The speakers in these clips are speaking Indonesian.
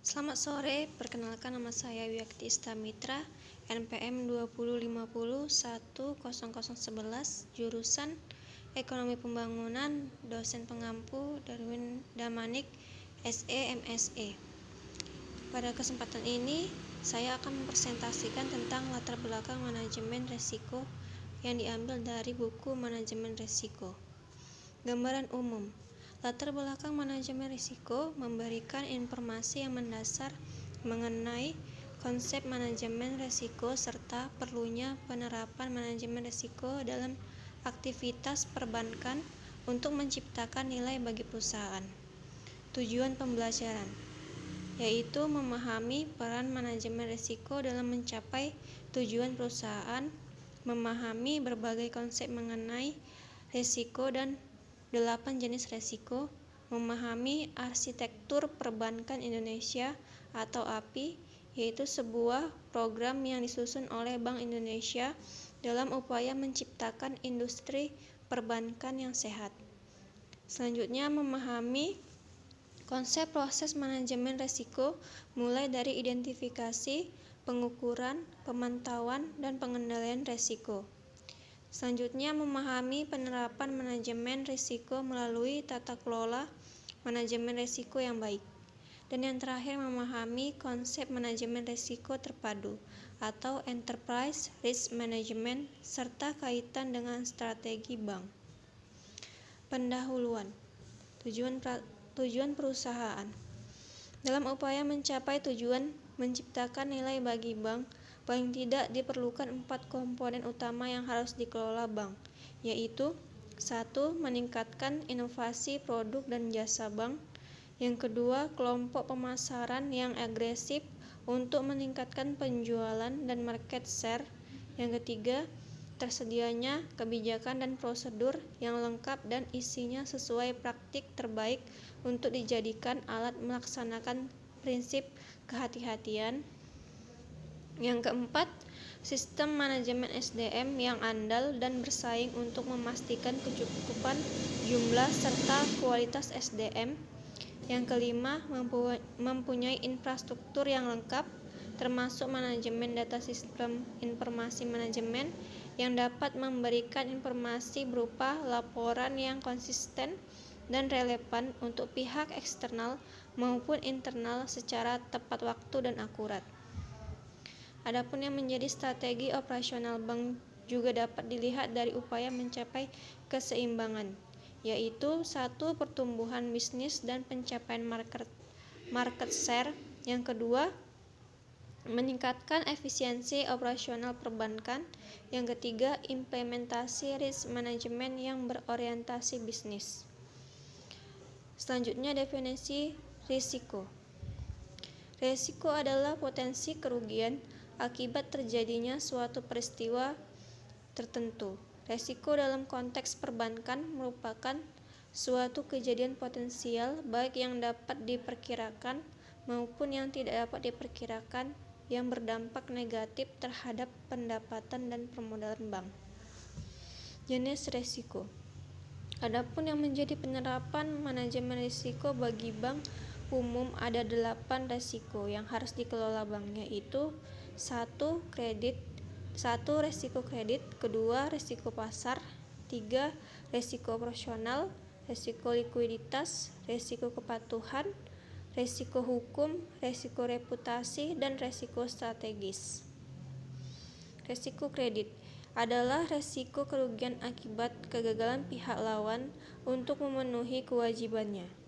Selamat sore, perkenalkan nama saya Wiyakti Istamitra, NPM 20501011, jurusan Ekonomi Pembangunan, dosen pengampu Darwin Damanik, SE MSE. Pada kesempatan ini, saya akan mempresentasikan tentang latar belakang manajemen risiko yang diambil dari buku Manajemen Risiko. Gambaran umum. Latar belakang manajemen risiko memberikan informasi yang mendasar mengenai konsep manajemen risiko serta perlunya penerapan manajemen risiko dalam aktivitas perbankan untuk menciptakan nilai bagi perusahaan. Tujuan pembelajaran yaitu memahami peran manajemen risiko dalam mencapai tujuan perusahaan, memahami berbagai konsep mengenai risiko dan 8 jenis risiko, memahami arsitektur perbankan Indonesia atau API, yaitu sebuah program yang disusun oleh Bank Indonesia dalam upaya menciptakan industri perbankan yang sehat. Selanjutnya, memahami konsep proses manajemen risiko mulai dari identifikasi, pengukuran, pemantauan, dan pengendalian risiko. Selanjutnya, memahami penerapan manajemen risiko melalui tata kelola manajemen risiko yang baik. Dan yang terakhir, memahami konsep manajemen risiko terpadu atau Enterprise Risk Management serta kaitan dengan strategi bank. Pendahuluan. Tujuan perusahaan. Dalam upaya mencapai tujuan menciptakan nilai bagi bank, paling tidak diperlukan 4 komponen utama yang harus dikelola bank, yaitu 1. Meningkatkan inovasi produk dan jasa bank. Yang kedua, kelompok pemasaran yang agresif untuk meningkatkan penjualan dan market share. Yang ketiga, tersedianya kebijakan dan prosedur yang lengkap dan isinya sesuai praktik terbaik untuk dijadikan alat melaksanakan prinsip kehati-hatian. Yang keempat, sistem manajemen SDM yang andal dan bersaing untuk memastikan kecukupan jumlah serta kualitas SDM. Yang kelima, mempunyai infrastruktur yang lengkap, termasuk manajemen data sistem informasi manajemen yang dapat memberikan informasi berupa laporan yang konsisten dan relevan untuk pihak eksternal maupun internal secara tepat waktu dan akurat. Adapun yang menjadi strategi operasional bank juga dapat dilihat dari upaya mencapai keseimbangan, yaitu 1. Pertumbuhan bisnis dan pencapaian market share. Yang kedua, meningkatkan efisiensi operasional perbankan. Yang ketiga, implementasi risk management yang berorientasi bisnis. Selanjutnya, definisi risiko. Risiko adalah potensi kerugian akibat terjadinya suatu peristiwa tertentu. Risiko dalam konteks perbankan merupakan suatu kejadian potensial baik yang dapat diperkirakan maupun yang tidak dapat diperkirakan yang berdampak negatif terhadap pendapatan dan permodalan bank. Jenis risiko. Adapun yang menjadi penerapan manajemen risiko bagi bank umum ada 8 risiko yang harus dikelola bank, yaitu 1. Risiko kredit, kedua risiko pasar, 3. Risiko operasional, risiko likuiditas, risiko kepatuhan, risiko hukum, risiko reputasi, dan risiko strategis. Risiko kredit adalah risiko kerugian akibat kegagalan pihak lawan untuk memenuhi kewajibannya.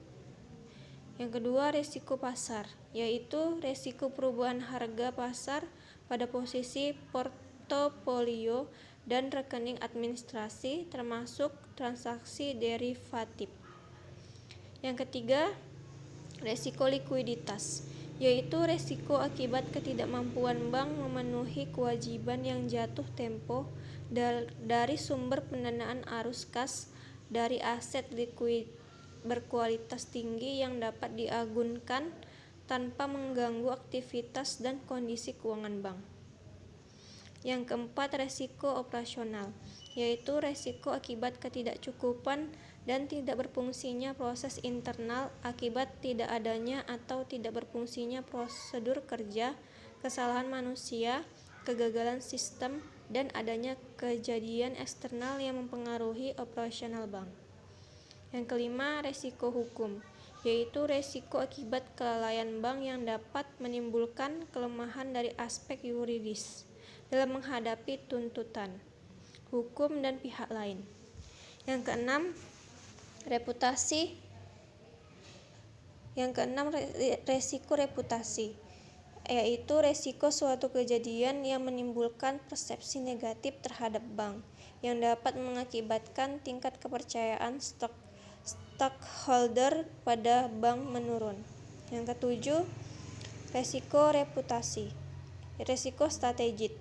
Yang kedua, risiko pasar, yaitu risiko perubahan harga pasar pada posisi portofolio dan rekening administrasi termasuk transaksi derivatif. Yang ketiga, risiko likuiditas, yaitu risiko akibat ketidakmampuan bank memenuhi kewajiban yang jatuh tempo dari sumber pendanaan arus kas dari aset likuid berkualitas tinggi yang dapat diagunkan tanpa mengganggu aktivitas dan kondisi keuangan bank. Yang keempat, risiko operasional, yaitu risiko akibat ketidakcukupan dan tidak berfungsinya proses internal akibat tidak adanya atau tidak berfungsinya prosedur kerja, kesalahan manusia, kegagalan sistem, dan adanya kejadian eksternal yang mempengaruhi operasional bank. Yang kelima, resiko hukum, yaitu resiko akibat kelalaian bank yang dapat menimbulkan kelemahan dari aspek yuridis dalam menghadapi tuntutan hukum dan pihak lain. Yang keenam, resiko reputasi, yaitu resiko suatu kejadian yang menimbulkan persepsi negatif terhadap bank yang dapat mengakibatkan tingkat kepercayaan stockholder pada bank menurun. Yang ketujuh, resiko strategik.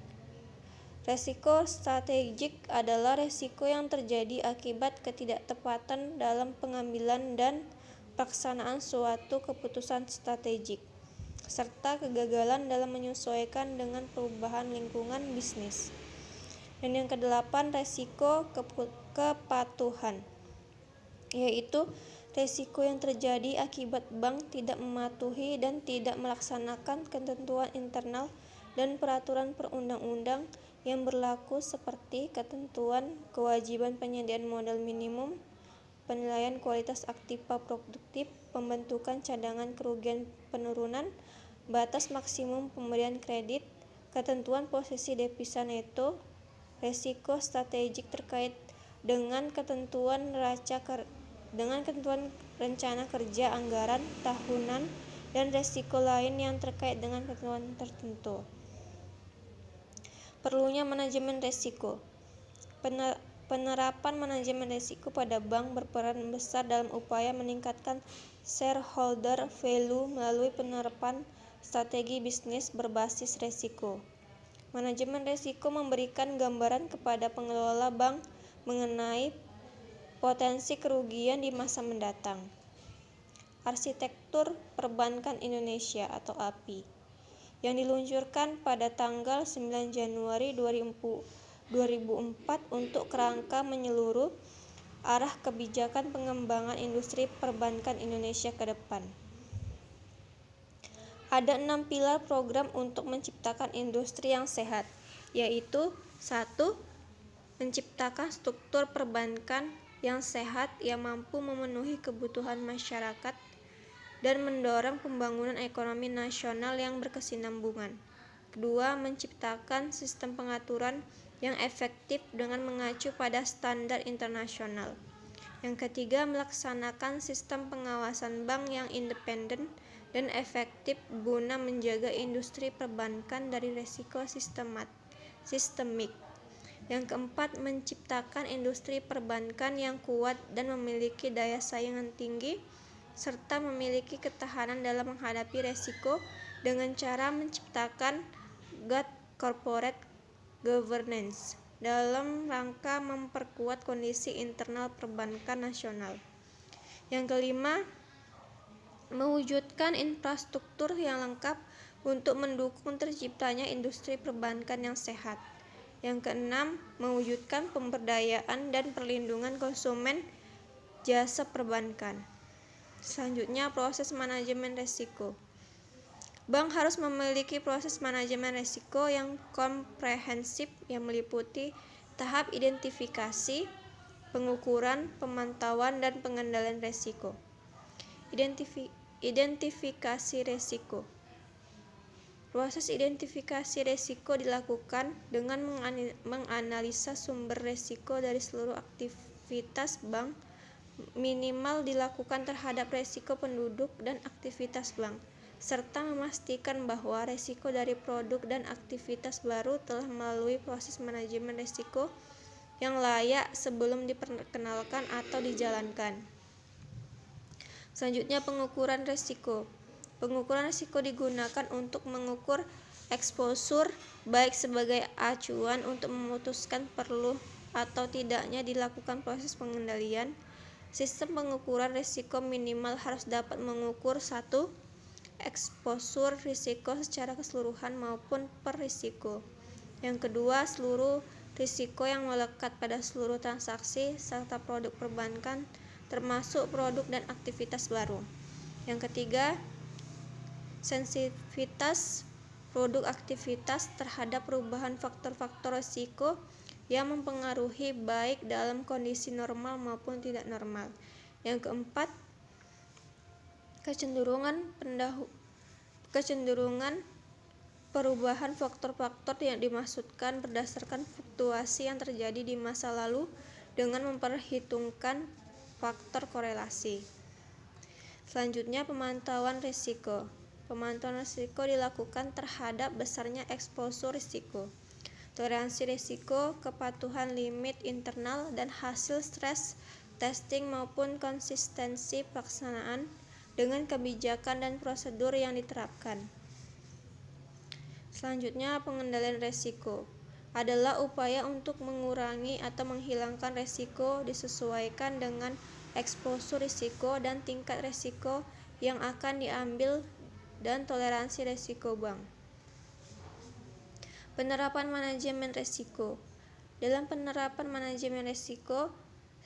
Resiko strategik adalah resiko yang terjadi akibat ketidaktepatan dalam pengambilan dan pelaksanaan suatu keputusan strategik, serta kegagalan dalam menyesuaikan dengan perubahan lingkungan bisnis. Dan yang kedelapan, resiko kepatuhan, yaitu resiko yang terjadi akibat bank tidak mematuhi dan tidak melaksanakan ketentuan internal dan peraturan perundang-undang yang berlaku seperti ketentuan kewajiban penyediaan modal minimum, penilaian kualitas aktiva produktif, pembentukan cadangan kerugian penurunan, batas maksimum pemberian kredit, ketentuan posisi devisa neto, resiko strategik terkait dengan ketentuan rencana kerja anggaran tahunan, dan resiko lain yang terkait dengan ketentuan tertentu. Perlunya manajemen risiko. Penerapan manajemen risiko pada bank berperan besar dalam upaya meningkatkan shareholder value melalui penerapan strategi bisnis berbasis risiko. Manajemen risiko memberikan gambaran kepada pengelola bank mengenai potensi kerugian di masa mendatang. Arsitektur Perbankan Indonesia atau API yang diluncurkan pada tanggal 9 Januari 2004 untuk kerangka menyeluruh arah kebijakan pengembangan industri perbankan Indonesia ke depan. Ada 6 pilar program untuk menciptakan industri yang sehat, yaitu 1. Menciptakan struktur perbankan yang sehat yang mampu memenuhi kebutuhan masyarakat dan mendorong pembangunan ekonomi nasional yang berkesinambungan. 2. Menciptakan sistem pengaturan yang efektif dengan mengacu pada standar internasional. Yang ketiga, melaksanakan sistem pengawasan bank yang independen dan efektif guna menjaga industri perbankan dari risiko sistemik. Yang keempat, menciptakan industri perbankan yang kuat dan memiliki daya saing yang tinggi serta memiliki ketahanan dalam menghadapi risiko dengan cara menciptakan good corporate governance dalam rangka memperkuat kondisi internal perbankan nasional. Yang kelima, mewujudkan infrastruktur yang lengkap untuk mendukung terciptanya industri perbankan yang sehat. Yang keenam, mewujudkan pemberdayaan dan perlindungan konsumen jasa perbankan. Selanjutnya, proses manajemen risiko. Bank harus memiliki proses manajemen risiko yang komprehensif yang meliputi tahap identifikasi, pengukuran, pemantauan, dan pengendalian risiko. Identifikasi risiko. Proses identifikasi risiko dilakukan dengan menganalisa sumber risiko dari seluruh aktivitas bank, minimal dilakukan terhadap risiko penduduk dan aktivitas bank, serta memastikan bahwa risiko dari produk dan aktivitas baru telah melalui proses manajemen risiko yang layak sebelum diperkenalkan atau dijalankan. Selanjutnya, pengukuran risiko. Pengukuran risiko digunakan untuk mengukur eksposur, baik sebagai acuan untuk memutuskan perlu atau tidaknya dilakukan proses pengendalian. Sistem pengukuran risiko minimal harus dapat mengukur 1. Eksposur risiko secara keseluruhan maupun per risiko. Yang kedua, seluruh risiko yang melekat pada seluruh transaksi serta produk perbankan termasuk produk dan aktivitas baru. Yang ketiga, sensitivitas produk aktivitas terhadap perubahan faktor-faktor risiko yang mempengaruhi baik dalam kondisi normal maupun tidak normal. Yang keempat, kecenderungan perubahan faktor-faktor yang dimaksudkan berdasarkan fluktuasi yang terjadi di masa lalu dengan memperhitungkan faktor korelasi. Selanjutnya, pemantauan risiko. Pemantauan risiko dilakukan terhadap besarnya eksposur risiko, toleransi risiko, kepatuhan limit internal, dan hasil stress testing maupun konsistensi pelaksanaan dengan kebijakan dan prosedur yang diterapkan. Selanjutnya, pengendalian risiko adalah upaya untuk mengurangi atau menghilangkan risiko disesuaikan dengan eksposur risiko dan tingkat risiko yang akan diambil dan toleransi risiko bank. Penerapan manajemen risiko. Dalam penerapan manajemen risiko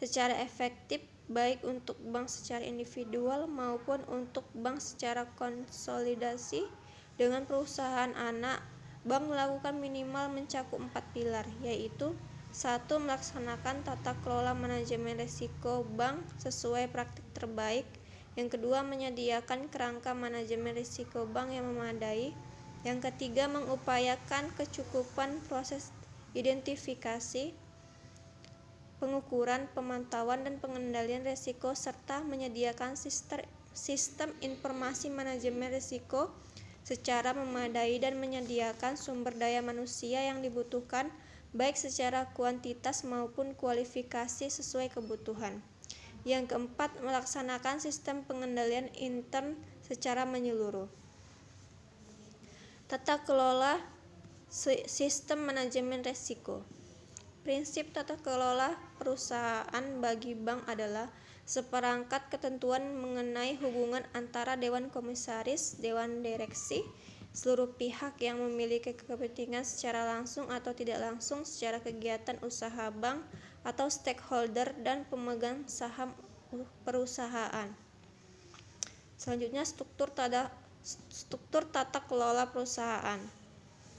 secara efektif baik untuk bank secara individual maupun untuk bank secara konsolidasi dengan perusahaan anak, bank melakukan minimal mencakup 4 pilar, yaitu 1. Melaksanakan tata kelola manajemen risiko bank sesuai praktik terbaik. Yang kedua, menyediakan kerangka manajemen risiko bank yang memadai. Yang ketiga, mengupayakan kecukupan proses identifikasi, pengukuran, pemantauan, dan pengendalian risiko serta menyediakan sistem informasi manajemen risiko secara memadai dan menyediakan sumber daya manusia yang dibutuhkan baik secara kuantitas maupun kualifikasi sesuai kebutuhan. Yang keempat, melaksanakan sistem pengendalian intern secara menyeluruh. Tata kelola sistem manajemen risiko. Prinsip tata kelola perusahaan bagi bank adalah seperangkat ketentuan mengenai hubungan antara dewan komisaris, dewan direksi, seluruh pihak yang memiliki kepentingan secara langsung atau tidak langsung secara kegiatan usaha bank atau stakeholder dan pemegang saham perusahaan. Selanjutnya, struktur tata kelola perusahaan.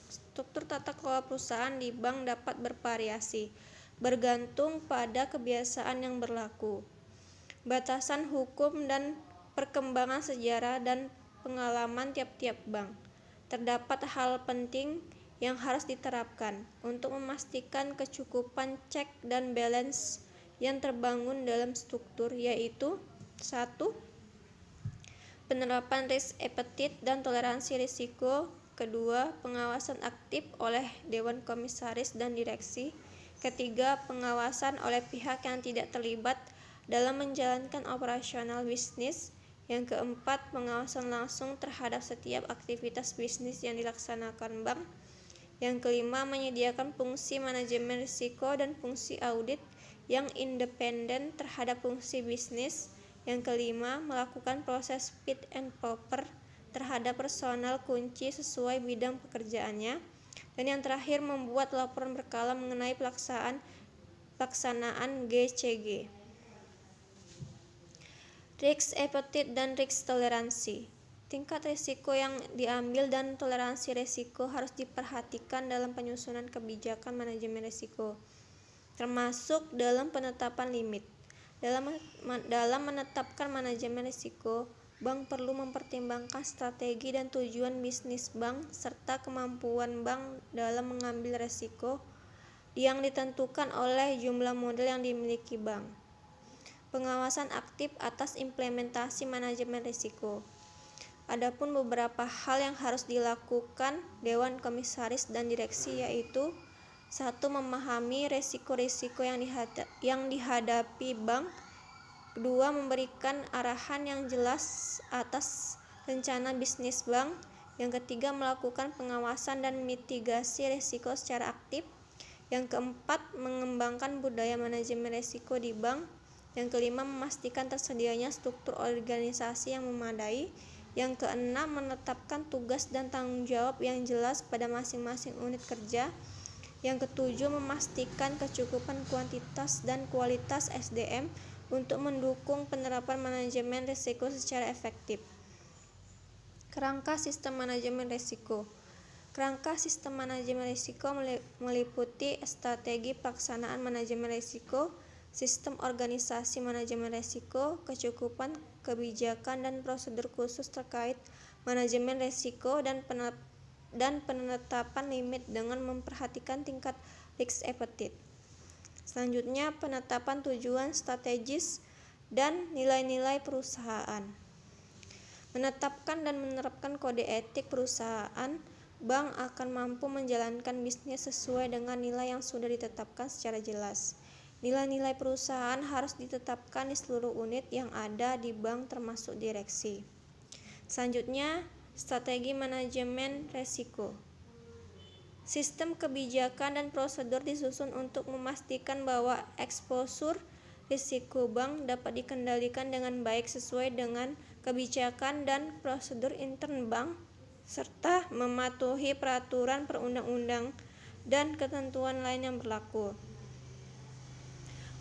Struktur tata kelola perusahaan di bank dapat bervariasi bergantung pada kebiasaan yang berlaku, batasan hukum dan perkembangan sejarah dan pengalaman tiap-tiap bank. Terdapat hal penting yang harus diterapkan untuk memastikan kecukupan check dan balance yang terbangun dalam struktur, yaitu 1. Penerapan risk appetite dan toleransi risiko. Kedua, pengawasan aktif oleh dewan komisaris dan direksi. Ketiga, pengawasan oleh pihak yang tidak terlibat dalam menjalankan operasional bisnis. Yang keempat, pengawasan langsung terhadap setiap aktivitas bisnis yang dilaksanakan bank. Yang kelima, menyediakan fungsi manajemen risiko dan fungsi audit yang independen terhadap fungsi bisnis. Yang kelima, melakukan proses fit and proper terhadap personal kunci sesuai bidang pekerjaannya. Dan yang terakhir, membuat laporan berkala mengenai pelaksanaan GCG. Risk appetite dan risk toleransi. Tingkat risiko yang diambil dan toleransi risiko harus diperhatikan dalam penyusunan kebijakan manajemen risiko, termasuk dalam penetapan limit. Dalam menetapkan manajemen risiko, bank perlu mempertimbangkan strategi dan tujuan bisnis bank serta kemampuan bank dalam mengambil risiko yang ditentukan oleh jumlah modal yang dimiliki bank. Pengawasan aktif atas implementasi manajemen risiko. Adapun beberapa hal yang harus dilakukan dewan komisaris dan direksi, yaitu 1. Memahami risiko-risiko yang dihadapi bank. 2. Memberikan arahan yang jelas atas rencana bisnis bank. Yang ketiga, melakukan pengawasan dan mitigasi risiko secara aktif. Yang keempat, mengembangkan budaya manajemen risiko di bank. Yang kelima, memastikan tersedianya struktur organisasi yang memadai. Yang keenam, menetapkan tugas dan tanggung jawab yang jelas pada masing-masing unit kerja. Yang ketujuh, memastikan kecukupan kuantitas dan kualitas SDM untuk mendukung penerapan manajemen risiko secara efektif. Kerangka sistem manajemen risiko. Kerangka sistem manajemen risiko meliputi strategi pelaksanaan manajemen risiko, sistem organisasi manajemen risiko, kecukupan kebijakan dan prosedur khusus terkait manajemen risiko, dan penetapan limit dengan memperhatikan tingkat risk appetite. Selanjutnya, penetapan tujuan strategis dan nilai-nilai perusahaan. Menetapkan dan menerapkan kode etik perusahaan. Bank akan mampu menjalankan bisnis sesuai dengan nilai yang sudah ditetapkan secara jelas. Nilai-nilai perusahaan harus ditetapkan di seluruh unit yang ada di bank termasuk direksi. Selanjutnya, strategi manajemen risiko. Sistem kebijakan dan prosedur disusun untuk memastikan bahwa eksposur risiko bank dapat dikendalikan dengan baik sesuai dengan kebijakan dan prosedur intern bank, serta mematuhi peraturan perundang-undang dan ketentuan lain yang berlaku.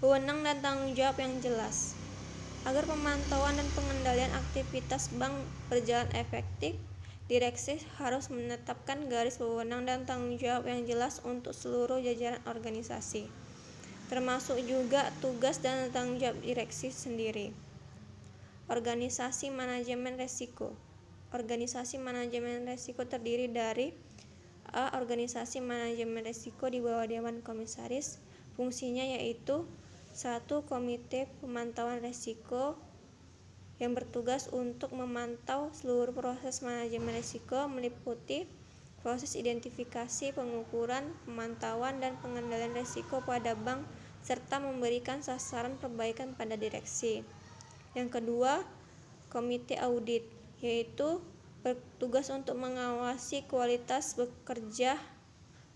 Wewenang dan tanggung jawab yang jelas. Agar pemantauan dan pengendalian aktivitas bank berjalan efektif, direksi harus menetapkan garis wewenang dan tanggung jawab yang jelas untuk seluruh jajaran organisasi, termasuk juga tugas dan tanggung jawab direksi sendiri. Organisasi manajemen risiko. Organisasi manajemen risiko terdiri dari A. Organisasi manajemen risiko di bawah Dewan Komisaris. Fungsinya yaitu 1. Komite pemantauan risiko yang bertugas untuk memantau seluruh proses manajemen risiko, meliputi proses identifikasi, pengukuran, pemantauan, dan pengendalian risiko pada bank, serta memberikan sasaran perbaikan pada direksi. Yang kedua, komite audit, yaitu bertugas untuk mengawasi kualitas bekerja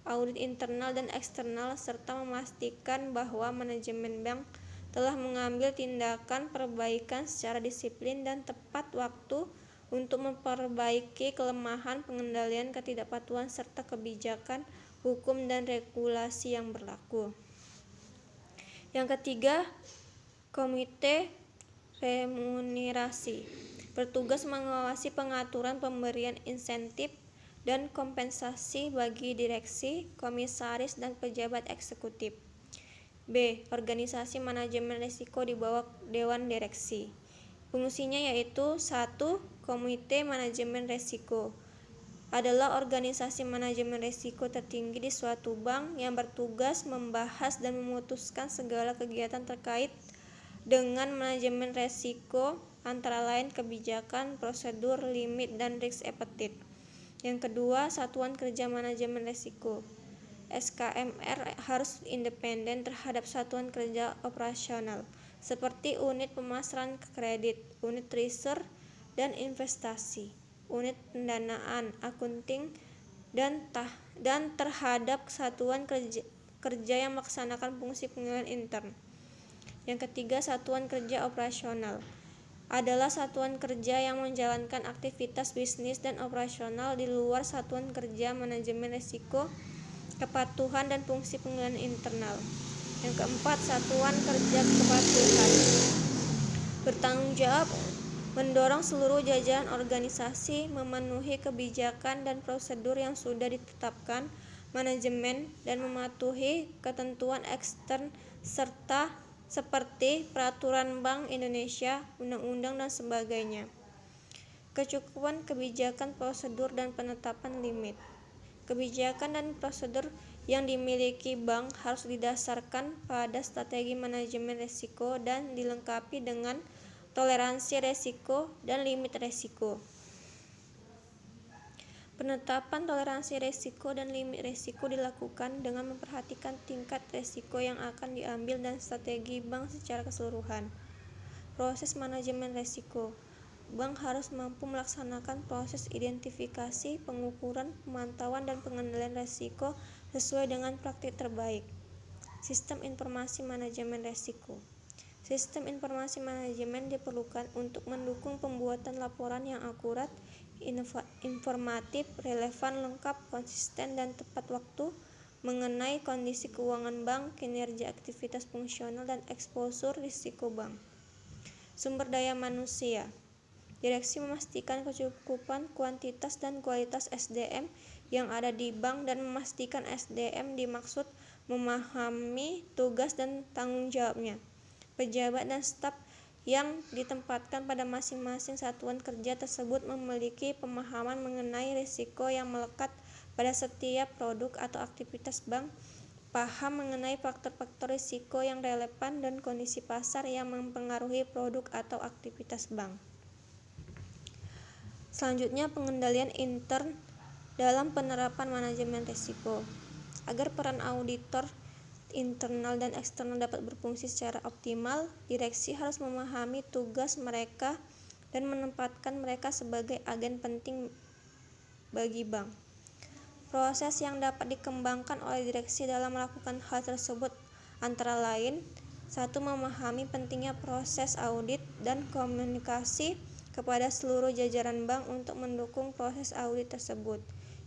audit internal dan eksternal, serta memastikan bahwa manajemen bank telah mengambil tindakan perbaikan secara disiplin dan tepat waktu untuk memperbaiki kelemahan pengendalian ketidakpatuhan serta kebijakan, hukum, dan regulasi yang berlaku. Yang ketiga, komite remunerasi, bertugas mengawasi pengaturan pemberian insentif dan kompensasi bagi direksi, komisaris, dan pejabat eksekutif. B. Organisasi manajemen risiko di bawah Dewan Direksi. Fungsinya yaitu 1. Komite manajemen risiko adalah organisasi manajemen risiko tertinggi di suatu bank yang bertugas membahas dan memutuskan segala kegiatan terkait dengan manajemen risiko, antara lain kebijakan, prosedur, limit, dan risk appetite. Yang kedua, Satuan Kerja Manajemen Risiko. SKMR harus independen terhadap satuan kerja operasional, seperti unit pemasaran kredit, unit research dan investasi, unit pendanaan, akunting, dan terhadap satuan kerja yang melaksanakan fungsi penilaian intern. Yang ketiga, Satuan Kerja Operasional adalah satuan kerja yang menjalankan aktivitas bisnis dan operasional di luar satuan kerja manajemen risiko, kepatuhan, dan fungsi penilaian internal. Yang keempat, Satuan Kerja Kepatuhan bertanggung jawab mendorong seluruh jajaran organisasi memenuhi kebijakan dan prosedur yang sudah ditetapkan manajemen dan mematuhi ketentuan ekstern serta seperti Peraturan Bank Indonesia, undang-undang, dan sebagainya. Kecukupan kebijakan, prosedur, dan penetapan limit. Kebijakan dan prosedur yang dimiliki bank harus didasarkan pada strategi manajemen risiko dan dilengkapi dengan toleransi risiko dan limit risiko. Penetapan toleransi risiko dan limit risiko dilakukan dengan memperhatikan tingkat risiko yang akan diambil dan strategi bank secara keseluruhan. Proses manajemen risiko. Bank harus mampu melaksanakan proses identifikasi, pengukuran, pemantauan, dan pengendalian risiko sesuai dengan praktik terbaik. Sistem informasi manajemen risiko. Sistem informasi manajemen diperlukan untuk mendukung pembuatan laporan yang akurat, informatif, relevan, lengkap, konsisten, dan tepat waktu, mengenai kondisi keuangan bank, kinerja aktivitas fungsional, dan eksposur risiko bank. Sumber daya manusia. Direksi memastikan kecukupan kuantitas dan kualitas SDM yang ada di bank dan memastikan SDM dimaksud memahami tugas dan tanggung jawabnya. Pejabat dan staf yang ditempatkan pada masing-masing satuan kerja tersebut memiliki pemahaman mengenai risiko yang melekat pada setiap produk atau aktivitas bank, paham mengenai faktor-faktor risiko yang relevan dan kondisi pasar yang mempengaruhi produk atau aktivitas bank. Selanjutnya, pengendalian intern dalam penerapan manajemen risiko. Agar peran auditor internal dan eksternal dapat berfungsi secara optimal, direksi harus memahami tugas mereka dan menempatkan mereka sebagai agen penting bagi bank. Proses yang dapat dikembangkan oleh direksi dalam melakukan hal tersebut antara lain: 1. Memahami pentingnya proses audit dan komunikasi kepada seluruh jajaran bank untuk mendukung proses audit tersebut.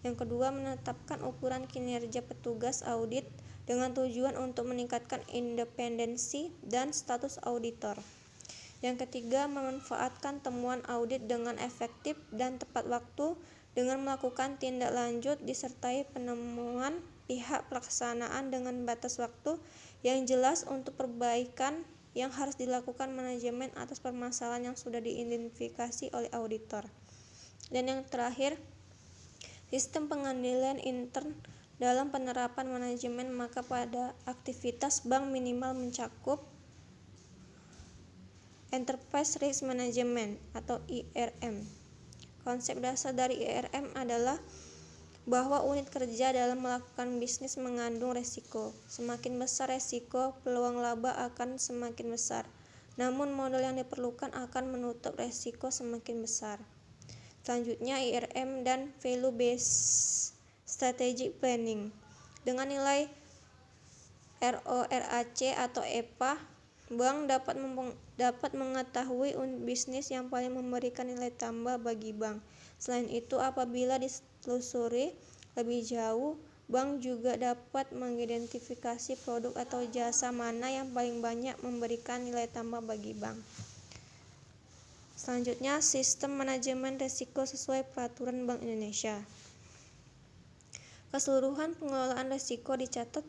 Yang kedua, menetapkan ukuran kinerja petugas audit dengan tujuan untuk meningkatkan independensi dan status auditor. Yang ketiga, memanfaatkan temuan audit dengan efektif dan tepat waktu dengan melakukan tindak lanjut disertai penemuan pihak pelaksanaan dengan batas waktu yang jelas untuk perbaikan yang harus dilakukan manajemen atas permasalahan yang sudah diidentifikasi oleh auditor. Dan yang terakhir, sistem pengendalian intern dalam penerapan manajemen, maka pada aktivitas bank minimal mencakup Enterprise Risk Management atau IRM. Konsep dasar dari IRM adalah bahwa unit kerja dalam melakukan bisnis mengandung resiko. Semakin besar resiko, peluang laba akan semakin besar. Namun modal yang diperlukan akan menutup resiko semakin besar. Selanjutnya, IRM dan Value Based Strategic Planning. Dengan nilai RORAC atau EPA, bank dapat mengetahui unit bisnis yang paling memberikan nilai tambah bagi bank. Selain itu, apabila ditelusuri lebih jauh, bank juga dapat mengidentifikasi produk atau jasa mana yang paling banyak memberikan nilai tambah bagi bank. Selanjutnya, sistem manajemen risiko sesuai peraturan Bank Indonesia. Keseluruhan pengelolaan risiko dicatat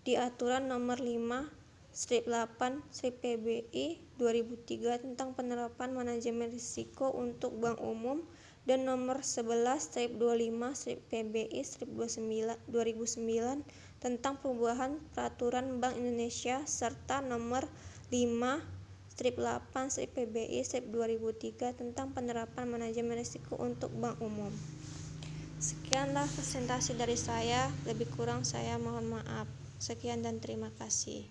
di Aturan Nomor 5/8/PBI 2003 tentang penerapan manajemen risiko untuk bank umum dan Nomor 11/25/PBI 2009 tentang perubahan peraturan Bank Indonesia serta Nomor 5/8/PBI 2003 tentang penerapan manajemen risiko untuk bank umum. Sekianlah presentasi dari saya, lebih kurang saya mohon maaf. Sekian dan terima kasih.